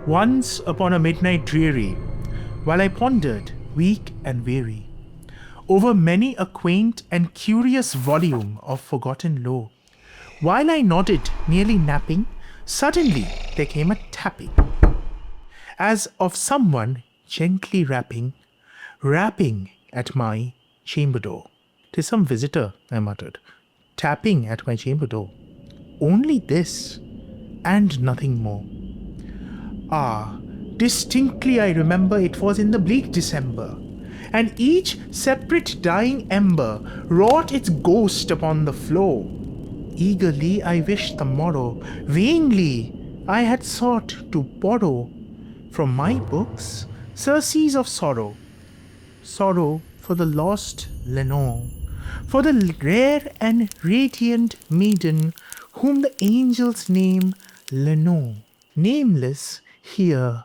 Once upon a midnight dreary, while I pondered, weak and weary, over many a quaint and curious volume of forgotten lore, while I nodded, nearly napping, suddenly there came a tapping, as of someone gently rapping at my chamber door. "'Tis some visitor," I muttered, "tapping at my chamber door. Only this, and nothing more." Distinctly I remember it was in the bleak December, and each separate dying ember wrought its ghost upon the floor. Eagerly I wished the morrow, vainly I had sought to borrow from my books surcease of sorrow. Sorrow for the lost Lenore, for the rare and radiant maiden whom the angels name Lenore, nameless here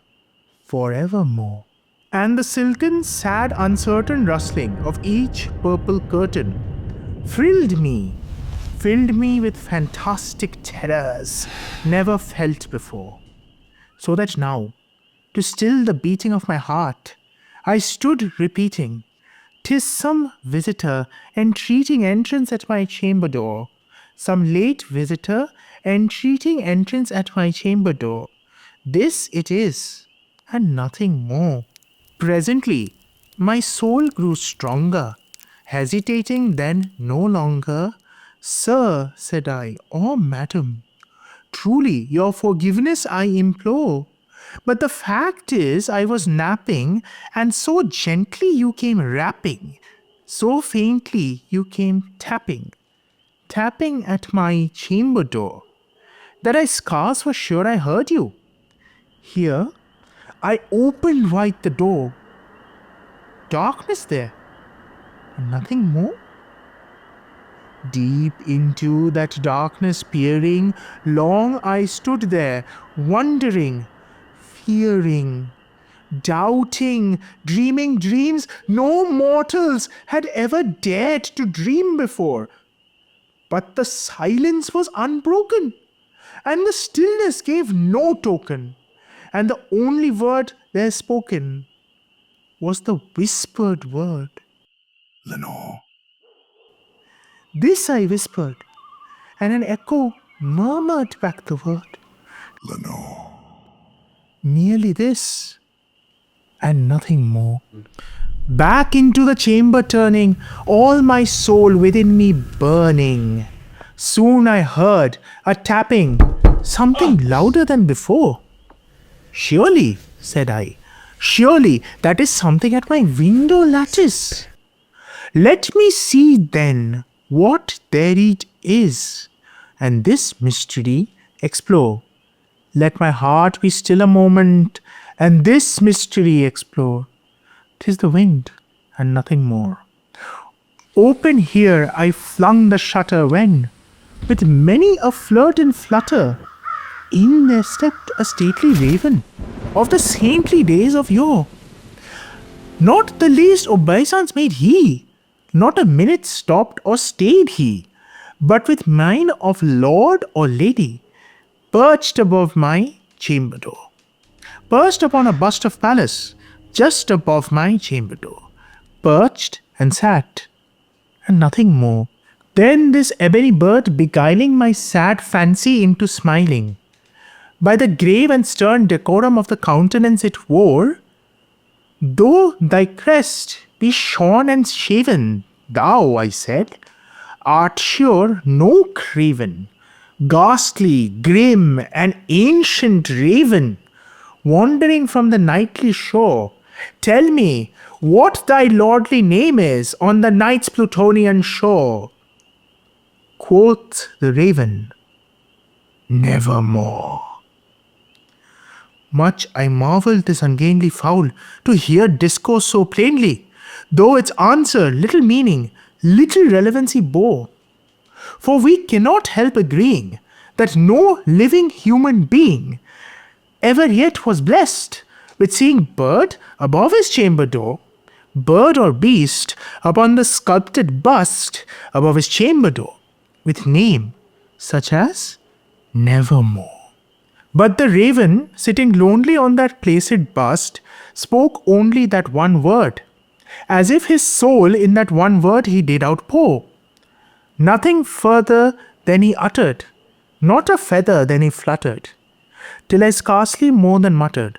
forevermore. And the silken, sad, uncertain rustling of each purple curtain filled me with fantastic terrors never felt before. So that now, to still the beating of my heart, I stood repeating, "'Tis some visitor entreating entrance at my chamber door, some late visitor entreating entrance at my chamber door. This it is, and nothing more." Presently, my soul grew stronger, hesitating then no longer. "Sir," said I, "or madam, truly your forgiveness I implore. But the fact is I was napping, and so gently you came rapping, so faintly you came tapping at my chamber door, that I scarce was sure I heard you. Here I opened wide the door. Darkness there, and nothing more. Deep into that darkness peering, long I stood there, wondering, fearing, doubting, dreaming dreams no mortals had ever dared to dream before. But the silence was unbroken, and the stillness gave no token, and the only word there spoken was the whispered word, "Lenore." This I whispered, and an echo murmured back the word, "Lenore." Merely this, and nothing more. Back into the chamber turning, all my soul within me burning. Soon I heard a tapping, something louder than before. "Surely," said I, "surely that is something at my window lattice. Let me see then what there it is, and this mystery explore. Let my heart be still a moment, and this mystery explore. 'Tis the wind, and nothing more." Open here I flung the shutter when, with many a flirt and flutter, in there stepped a stately raven of the saintly days of yore. Not the least obeisance made he, not a minute stopped or stayed he, but with mien of lord or lady, perched above my chamber door. Perched upon a bust of Pallas, just above my chamber door. Perched and sat, and nothing more. Then this ebony bird beguiling my sad fancy into smiling, by the grave and stern decorum of the countenance it wore, "Though thy crest be shorn and shaven, thou," I said, "art sure no craven, ghastly, grim, and ancient raven, wandering from the nightly shore. Tell me what thy lordly name is on the night's Plutonian shore." Quoth the raven, "Nevermore." Much I marvelled this ungainly fowl to hear discourse so plainly, though its answer little meaning, little relevancy bore. For we cannot help agreeing that no living human being ever yet was blessed with seeing bird above his chamber door, bird or beast upon the sculpted bust above his chamber door, with name such as Nevermore. But the raven, sitting lonely on that placid bust, spoke only that one word, as if his soul in that one word he did outpour. Nothing further than he uttered, not a feather than he fluttered, till I scarcely more than muttered,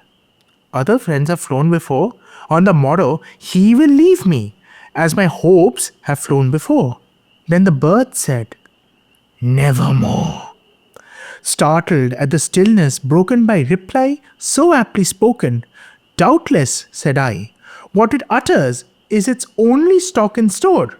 other friends have flown before, on the morrow he will leave me, as my hopes have flown before. Then the bird said, Nevermore. Startled at the stillness broken by reply so aptly spoken, doubtless, said I, what it utters is its only stock in store,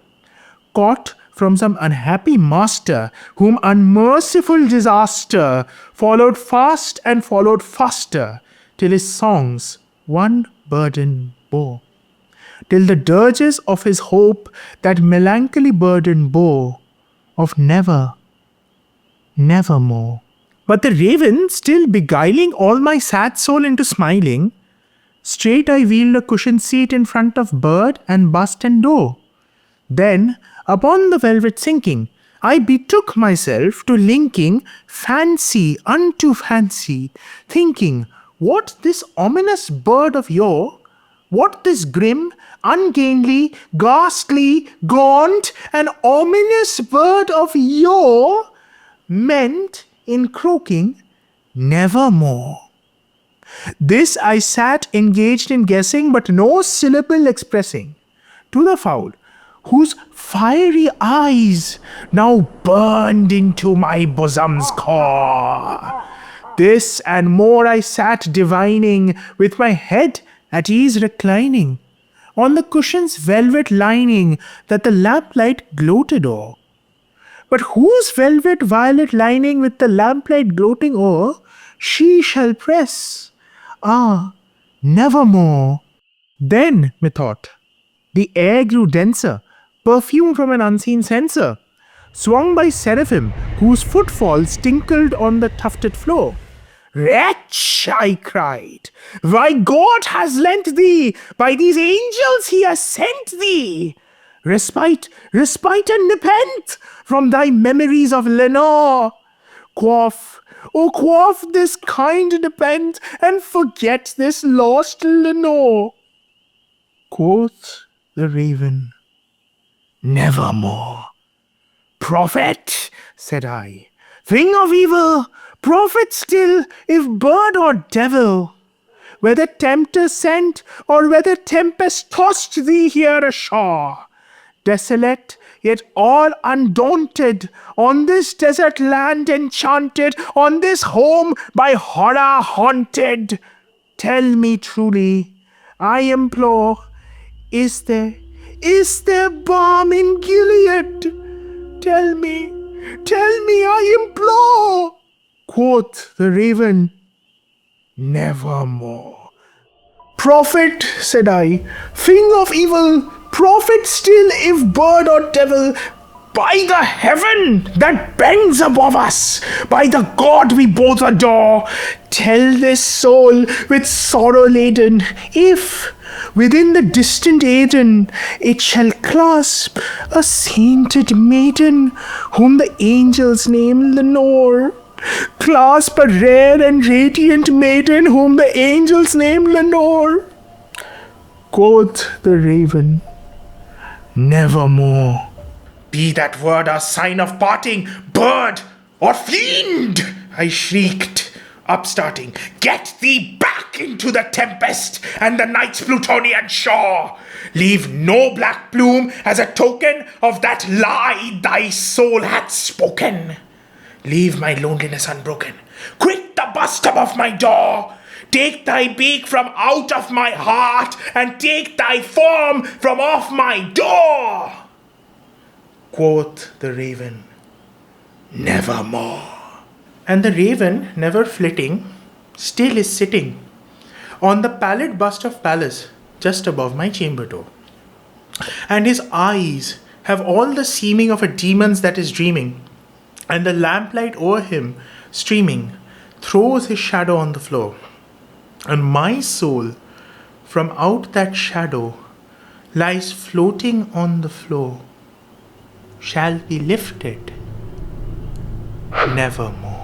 caught from some unhappy master whom unmerciful disaster followed fast and followed faster, till his songs one burden bore, till the dirges of his hope that melancholy burden bore, of nevermore. But the raven, still beguiling all my sad soul into smiling, straight I wheeled a cushioned seat in front of bird and bust and door. Then, upon the velvet sinking, I betook myself to linking fancy unto fancy, thinking, what this ominous bird of yore, what this grim, ungainly, ghastly, gaunt, and ominous bird of yore meant in croaking, nevermore. This I sat engaged in guessing, but no syllable expressing, to the fowl, whose fiery eyes now burned into my bosom's core. This and more I sat divining, with my head at ease reclining, on the cushion's velvet lining that the lamplight gloated o'er. But whose velvet violet lining with the lamplight gloating o'er she shall press? Ah, nevermore. Then, methought, the air grew denser, perfumed from an unseen censer, swung by seraphim whose footfalls tinkled on the tufted floor. Wretch, I cried, why God has lent thee, by these angels he has sent thee. Respite, respite and nepent from thy memories of Lenore. Quaff, oh quaff this kind nepent, and forget this lost Lenore. Quoth the raven, nevermore. Prophet, said I, thing of evil, prophet still, if bird or devil, whether tempter sent or whether tempest tossed thee here ashore, desolate, yet all undaunted, on this desert land enchanted, on this home by horror haunted, tell me truly, I implore, is there balm in Gilead? Tell me, I implore. Quoth the raven, nevermore. Prophet, said I, thing of evil, prophet still if bird or devil, by the heaven that bends above us, by the God we both adore, tell this soul with sorrow laden, if within the distant Eden it shall clasp a sainted maiden, whom the angels name Lenore. Clasp a rare and radiant maiden, whom the angels name Lenore. Quoth the raven, nevermore. Be that word a sign of parting, bird or fiend, I shrieked, upstarting. Get thee back into the tempest and the night's Plutonian shore. Leave no black plume as a token of that lie thy soul hath spoken. Leave my loneliness unbroken. Quit the bust above my door. Take thy beak from out of my heart, and take thy form from off my door. Quoth the raven, nevermore. And the raven, never flitting, still is sitting on the pallid bust of Pallas just above my chamber door. And his eyes have all the seeming of a demon's that is dreaming, and the lamplight o'er him, streaming, throws his shadow on the floor. And my soul, from out that shadow, lies floating on the floor, shall be lifted nevermore.